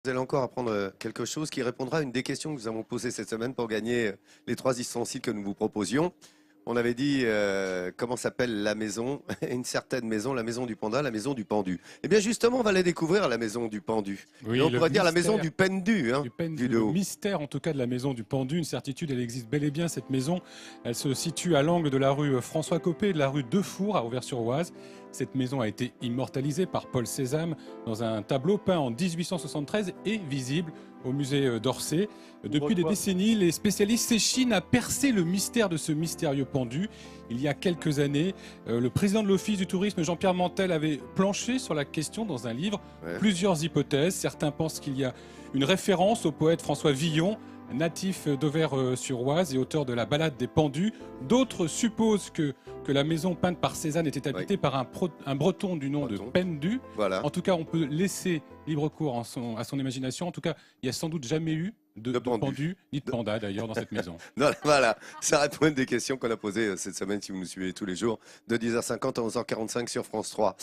Vous allez encore apprendre quelque chose qui répondra à une des questions que nous avons posées cette semaine pour gagner les 3 ustensiles que nous vous proposions. On avait dit comment s'appelle la maison, une certaine maison, la maison du panda, la maison du pendu. Eh bien justement, on va aller découvrir la maison du pendu. Et Oui, on le pourrait dire la maison mystère du pendu, hein, du pendu, vu de le haut. mystère en tout cas de la maison du pendu, une certitude, elle existe bel et bien cette maison. Elle se situe à l'angle de la rue François Copé et de la rue Defour à Auvers-sur-Oise. Cette maison a été immortalisée par Paul Cézanne dans un tableau peint en 1873 et visible au musée d'Orsay. Depuis des décennies, les spécialistes s'échinent à percer le mystère de ce mystérieux pendu. Il y a quelques années, le président de l'Office du tourisme, Jean-Pierre Mantel, avait planché sur la question dans un livre. Ouais. Plusieurs hypothèses. Certains pensent qu'il y a une référence au poète François Villon, natif d'Auvers-sur-Oise et auteur de la Ballade des pendus. D'autres supposent que la maison peinte par Cézanne était habitée par un breton du nom de Pendu. Voilà. En tout cas, on peut laisser libre cours à son imagination. En tout cas, il n'y a sans doute jamais eu de pendu, ni de panda d'ailleurs dans cette maison. Voilà, ça répond à une des questions qu'on a posées cette semaine si vous nous suivez tous les jours, de 10h50 à 11h45 sur France 3.